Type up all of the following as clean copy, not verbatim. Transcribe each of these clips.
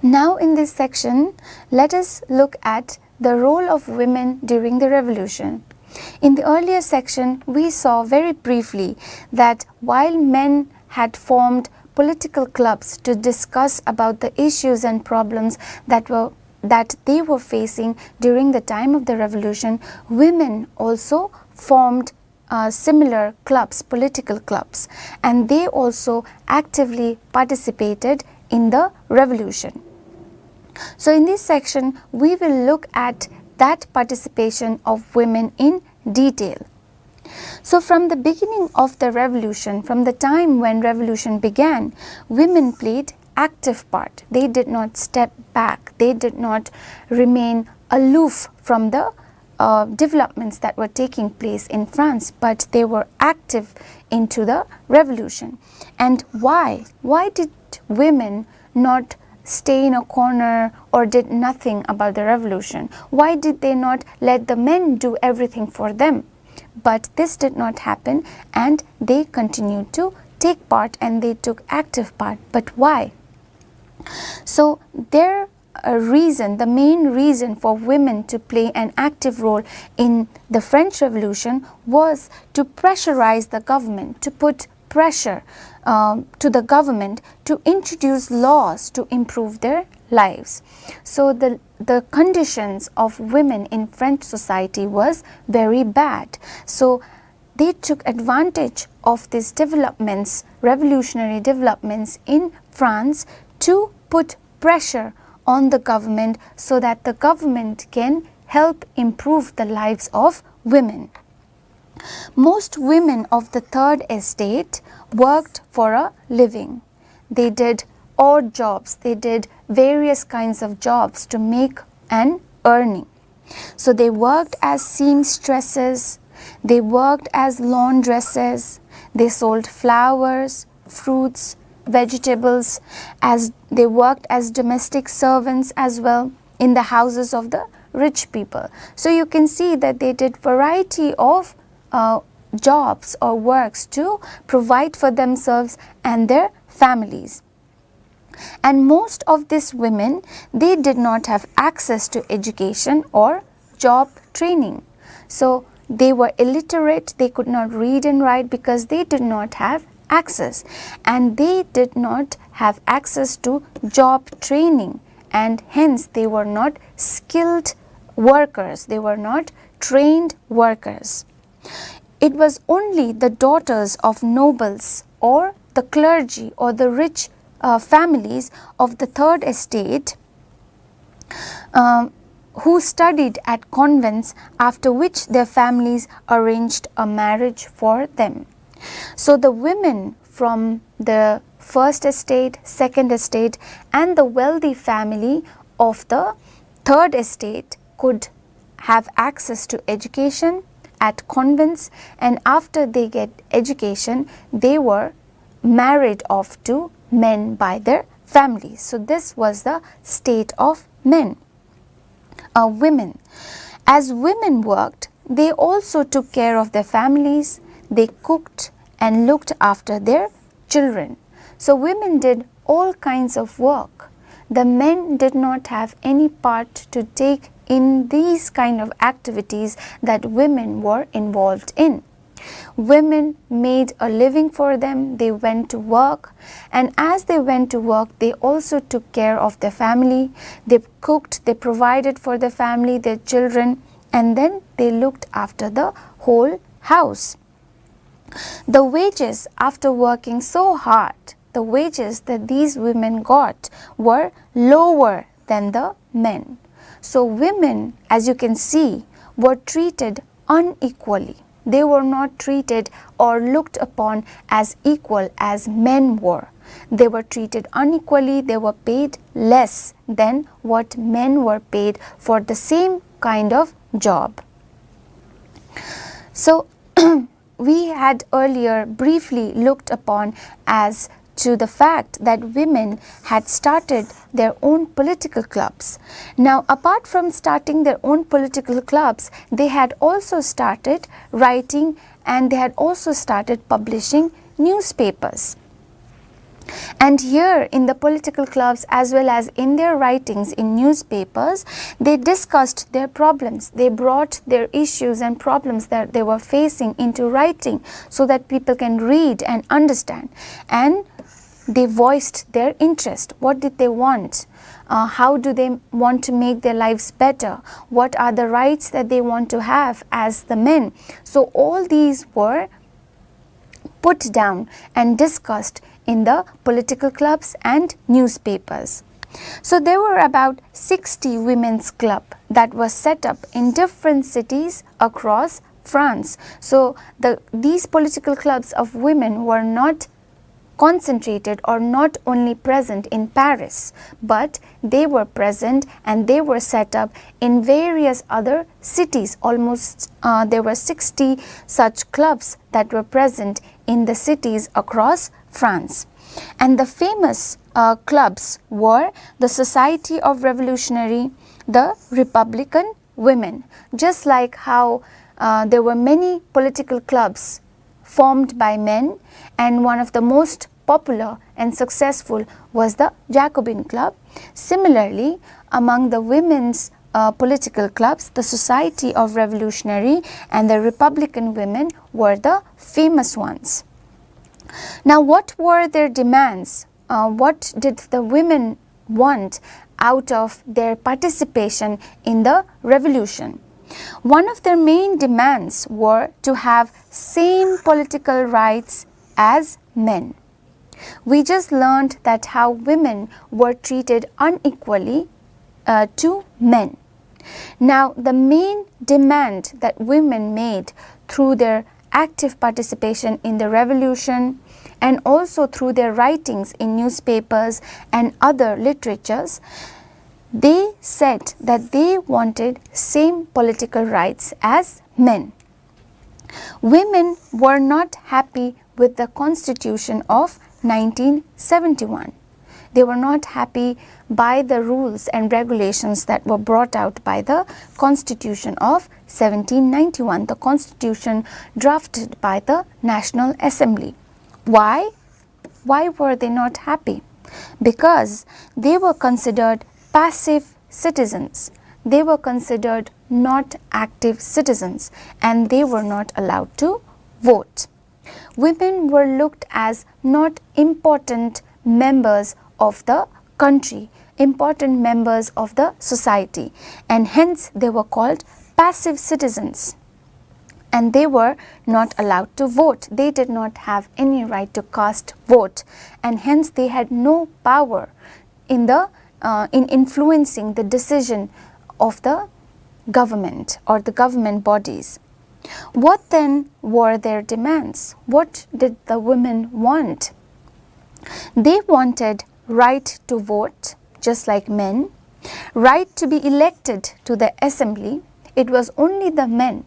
Now in this section, let us look at the role of women during the revolution. In the earlier section, we saw very briefly that while men had formed political clubs to discuss about the issues and problems that they were facing during the time of the revolution, women also formed similar clubs, political clubs, and they also actively participated in the revolution. So in this section, we will look at that participation of women in detail. So from the beginning of the revolution, from the time when revolution began, women played active part. They did not step back. They did not remain aloof from the developments that were taking place in France, but they were active into the revolution. And why? Why did women not stay in a corner or did nothing about the revolution? Why did they not let the men do everything for them? But this did not happen, and they continued to take part and they took active part. But why? So their reason, the main reason for women to play an active role in the French Revolution was to pressurize the government, to put pressure to the government to introduce laws to improve their lives. So the conditions of women in French society was very bad. So they took advantage of these developments, revolutionary developments in France, to put pressure on the government so that the government can help improve the lives of women. Most women of the third estate worked for a living. They did odd jobs. They did various kinds of jobs to make an earning. So they worked as seamstresses, they worked as laundresses, they sold flowers, fruits, vegetables, as they worked as domestic servants as well in the houses of the rich people. So you can see that they did variety of jobs or works to provide for themselves and their families. And most of these women, they did not have access to education or job training. So they were illiterate, they could not read and write because they did not have access, and they did not have access to job training, and hence they were not skilled workers, they were not trained workers. It was only the daughters of nobles or the clergy or the rich families of the third estate who studied at convents, after which their families arranged a marriage for them. So the women from the first estate, second estate, and the wealthy family of the third estate could have access to education at convents, and after they get education, they were married off to men by their families. So this was the state of women. As women worked, they also took care of their families, they cooked and looked after their children. So women did all kinds of work. The men did not have any part to take in these kind of activities that women were involved in. Women made a living for them, they went to work, and as they went to work, they also took care of their family, they cooked, they provided for their family, their children, and then they looked after the whole house. The wages, after working so hard, the wages that these women got were lower than the men. So women, as you can see, were treated unequally. They were not treated or looked upon as equal as men were. They were treated unequally, they were paid less than what men were paid for the same kind of job. So we had earlier briefly looked upon as to the fact that women had started their own political clubs. Now, apart from starting their own political clubs, they had also started writing and they had also started publishing newspapers. And here in the political clubs, as well as in their writings in newspapers, they discussed their problems. They brought their issues and problems that they were facing into writing so that people can read and understand. And they voiced their interest. What did they want? How do they want to make their lives better? What are the rights that they want to have as the men? So all these were put down and discussed in the political clubs and newspapers. So there were about 60 women's clubs that were set up in different cities across France. So these political clubs of women were not concentrated or not only present in Paris, but they were present and they were set up in various other cities. Almost there were 60 such clubs that were present in the cities across France. And the famous clubs were the Society of Revolutionary, the Republican Women. Just like how there were many political clubs formed by men, and one of the most popular and successful was the Jacobin Club. Similarly, among the women's political clubs, the Society of Revolutionary and the Republican Women were the famous ones. Now, what were their demands? What did the women want out of their participation in the revolution? One of their main demands were to have same political rights as men. We just learned that how women were treated unequally to men. Now, the main demand that women made through their active participation in the revolution and also through their writings in newspapers and other literatures, they said that they wanted same political rights as men. Women were not happy with the Constitution of 1971. They were not happy by the rules and regulations that were brought out by the Constitution of 1791, the Constitution drafted by the National Assembly. Why? Why were they not happy? Because they were considered passive citizens. They were considered not active citizens, and they were not allowed to vote. Women were looked as not important members of the country, important members of the society, and hence they were called passive citizens. And they were not allowed to vote. They did not have any right to cast vote, and hence they had no power in influencing the decision of the government or the government bodies. What then were their demands? What did the women want? They wanted right to vote, just like men, right to be elected to the assembly. It was only the men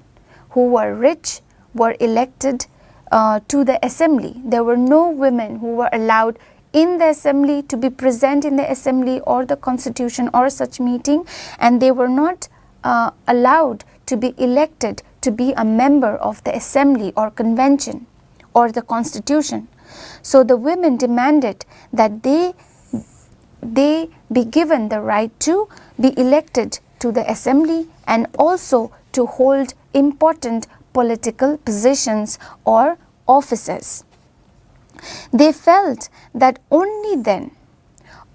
who were rich were elected to the assembly. There were no women who were allowed in the assembly to be present in the assembly or the constitution or such meeting, and they were not allowed to be elected to be a member of the assembly or convention or the constitution. So the women demanded that they be given the right to be elected to the assembly and also to hold important political positions or offices. They felt that only then,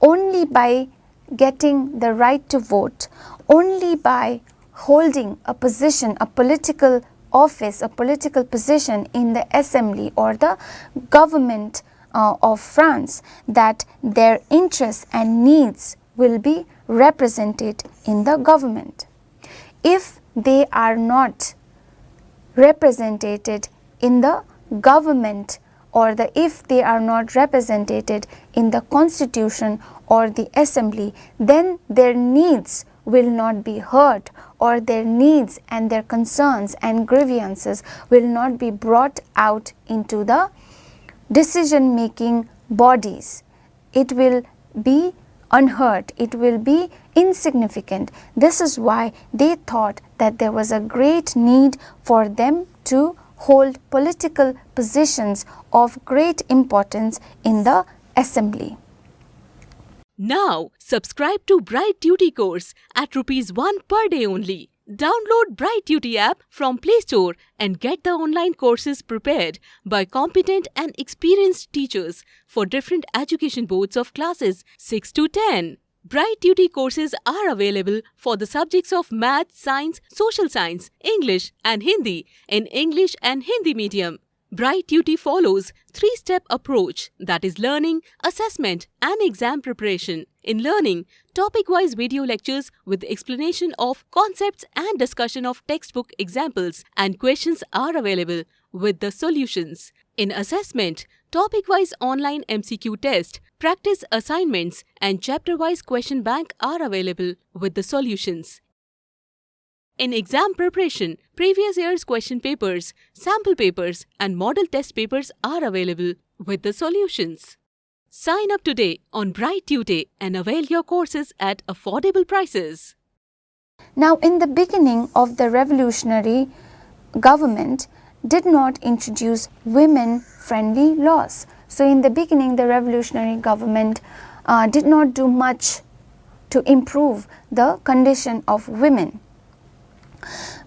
only by getting the right to vote, only by holding a position, a political office, a political position in the assembly or the government of France, that their interests and needs will be represented in the government. If they are not represented in the government, or if they are not represented in the constitution or the assembly, then their needs will not be heard, or their needs and their concerns and grievances will not be brought out into the decision making bodies. It will be unheard, it will be insignificant. This is why they thought that there was a great need for them to hold political positions of great importance in the assembly. Now, subscribe to Bright Tutee course at ₹1 per day only. Download Bright Tutee app from Play Store and get the online courses prepared by competent and experienced teachers for different education boards of classes 6 to 10. Bright Tutee courses are available for the subjects of Math, Science, Social Science, English and Hindi in English and Hindi medium. Bright Tutee follows 3-step approach, that is learning, assessment and exam preparation. In learning, topic-wise video lectures with explanation of concepts and discussion of textbook examples and questions are available with the solutions. In assessment, topic-wise online MCQ test, practice assignments and chapter-wise question bank are available with the solutions. In exam preparation, previous year's question papers, sample papers and model test papers are available with the solutions. Sign up today on Bright Tutee and avail your courses at affordable prices. Now, in the beginning of the revolutionary government did not introduce women-friendly laws. So, in the beginning, the revolutionary government did not do much to improve the condition of women.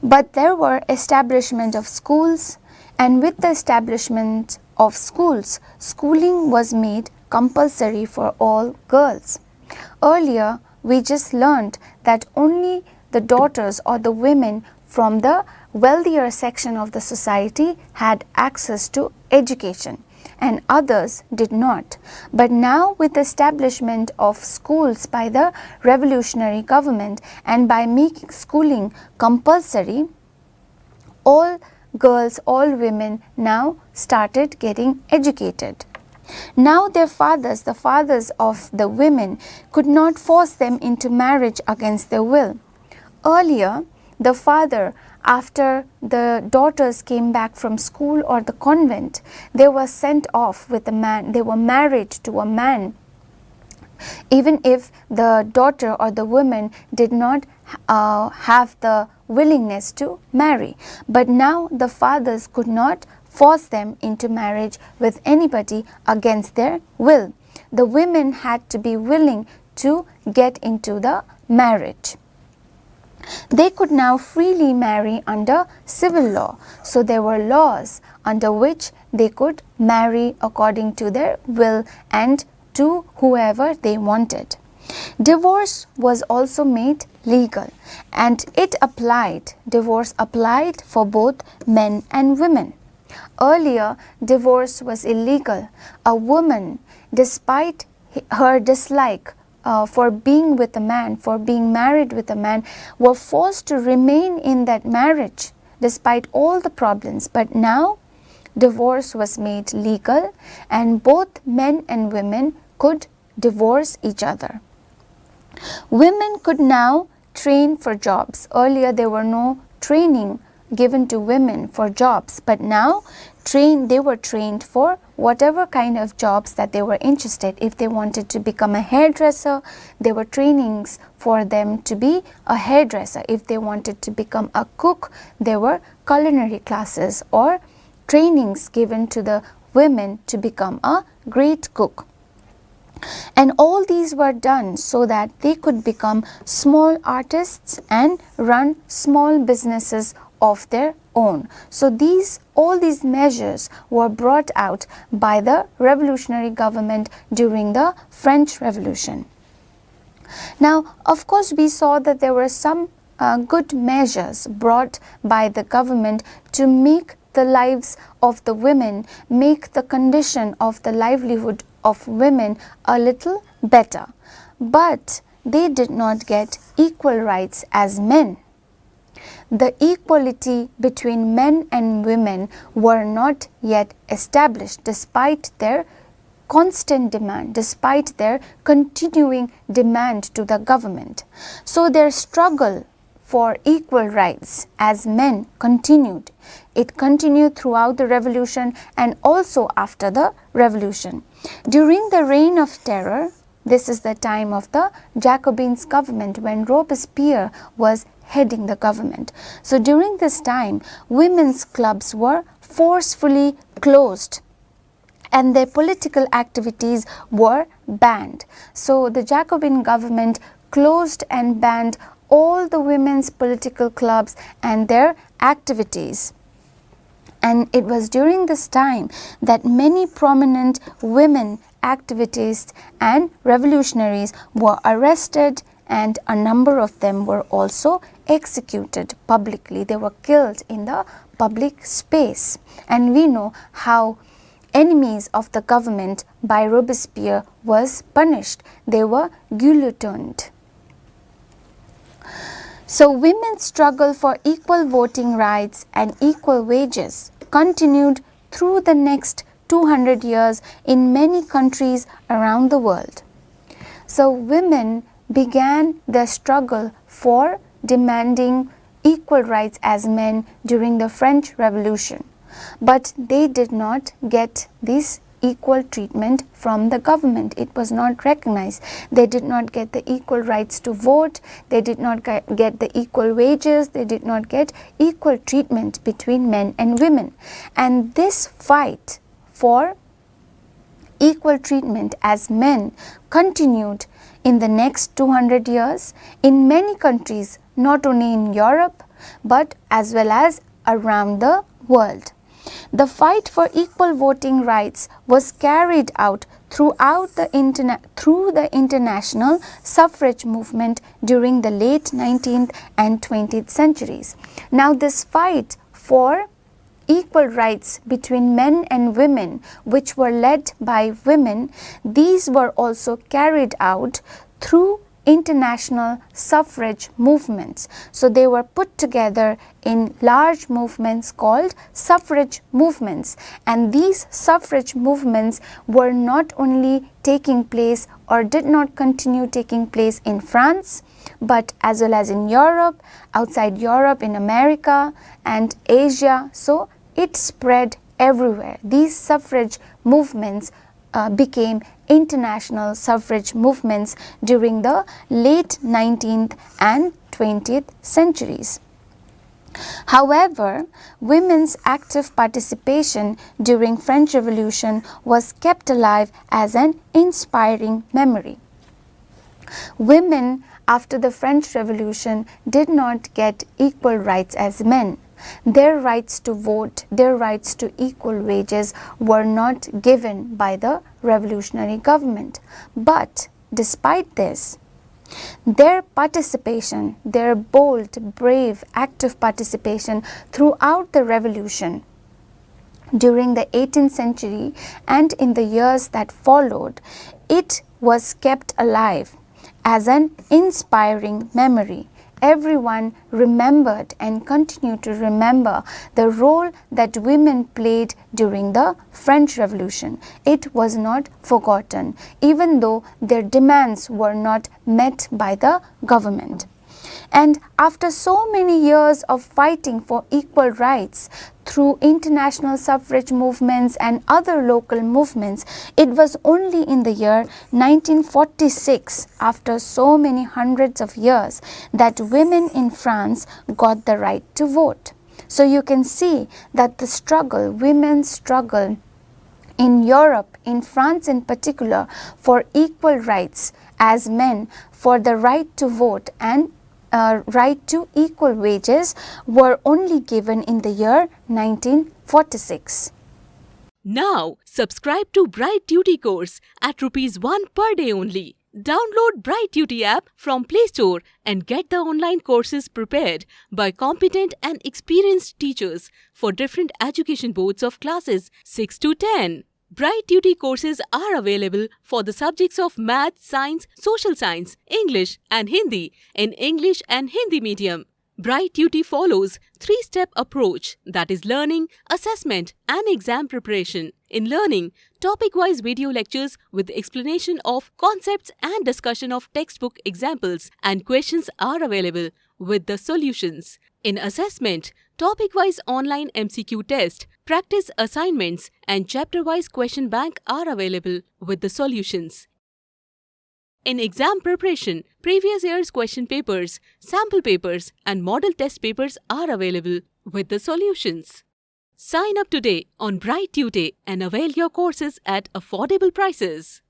But there were establishment of schools, and with the establishment of schools, schooling was made compulsory for all girls. Earlier, we just learned that only the daughters or the women from the wealthier section of the society had access to education and others did not. But now, with the establishment of schools by the revolutionary government and by making schooling compulsory, all girls, all women now started getting educated. Now their fathers, the fathers of the women, could not force them into marriage against their will. Earlier, the father, after the daughters came back from school or the convent, they were sent off with a man, they were married to a man, even if the daughter or the woman did not have the willingness to marry. But now the fathers could not force them into marriage with anybody against their will. The women had to be willing to get into the marriage. They could now freely marry under civil law. So there were laws under which they could marry according to their will and to whoever they wanted. Divorce was also made legal and divorce applied for both men and women. Earlier, divorce was illegal. A woman, despite her dislike for being with a man, for being married with a man, were forced to remain in that marriage despite all the problems. But now divorce was made legal and both men and women could divorce each other. Women could now train for jobs. Earlier there were no training given to women for jobs, but now they were trained for whatever kind of jobs that they were interested. If they wanted to become a hairdresser, there were trainings for them to be a hairdresser. If they wanted to become a cook, there were culinary classes or trainings given to the women to become a great cook. And all these were done so that they could become small artists and run small businesses of their own. So all these measures were brought out by the revolutionary government during the French Revolution. Now, of course, we saw that there were some good measures brought by the government to make the lives of the women, make the condition of the livelihood of women a little better. But they did not get equal rights as men. The equality between men and women were not yet established despite their constant demand, despite their continuing demand to the government. So their struggle for equal rights as men continued. It continued throughout the revolution and also after the revolution. During the Reign of Terror, this is the time of the Jacobins government when Robespierre was heading the government. So during this time, women's clubs were forcefully closed and their political activities were banned. So the Jacobin government closed and banned all the women's political clubs and their activities. And it was during this time that many prominent women activists and revolutionaries were arrested, and a number of them were also executed publicly. They were killed in the public space. And we know how enemies of the government by Robespierre was punished. They were guillotined. So women's struggle for equal voting rights and equal wages continued through the next 200 years in many countries around the world. So women began their struggle for demanding equal rights as men during the French Revolution, but they did not get this equal treatment from the government. It was not recognized. They did not get the equal rights to vote. They did not get the equal wages. They did not get equal treatment between men and women. And this fight for equal treatment as men continued in the next 200 years in many countries, not only in Europe but as well as around the world. The fight for equal voting rights was carried out through the international suffrage movement during the late 19th and 20th centuries. Now this fight for equal rights between men and women, which were led by women, these were also carried out through international suffrage movements. So they were put together in large movements called suffrage movements, and these suffrage movements were not only taking place or did not continue taking place in France, but as well as in Europe, outside Europe, in America and Asia. So it spread everywhere. These suffrage movements became international suffrage movements during the late 19th and 20th centuries. However, women's active participation during French Revolution was kept alive as an inspiring memory. Women after the French Revolution did not get equal rights as men. Their rights to vote, their rights to equal wages were not given by the revolutionary government. But despite this, their participation, their bold, brave, active participation throughout the revolution during the 18th century and in the years that followed, it was kept alive as an inspiring memory. Everyone remembered and continued to remember the role that women played during the French Revolution. It was not forgotten, even though their demands were not met by the government. And after so many years of fighting for equal rights through international suffrage movements and other local movements, it was only in the year 1946, after so many hundreds of years, that women in France got the right to vote. So you can see that the struggle, women's struggle in Europe, in France in particular, for equal rights as men, for the right to vote and right to equal wages were only given in the year 1946. Now, subscribe to Bright Tutee course at ₹1 per day only. Download Bright Tutee app from Play Store and get the online courses prepared by competent and experienced teachers for different education boards of classes 6 to 10. Bright Tutee courses are available for the subjects of Math, Science, Social Science, English and Hindi in English and Hindi medium. Bright Tutee follows 3-step approach, that is learning, assessment and exam preparation. In learning, topic-wise video lectures with explanation of concepts and discussion of textbook examples and questions are available with the solutions. In assessment, topic-wise online MCQ test, practice assignments and chapter-wise question bank are available with the solutions. In exam preparation, previous year's question papers, sample papers and model test papers are available with the solutions. Sign up today on Bright Tutee and avail your courses at affordable prices.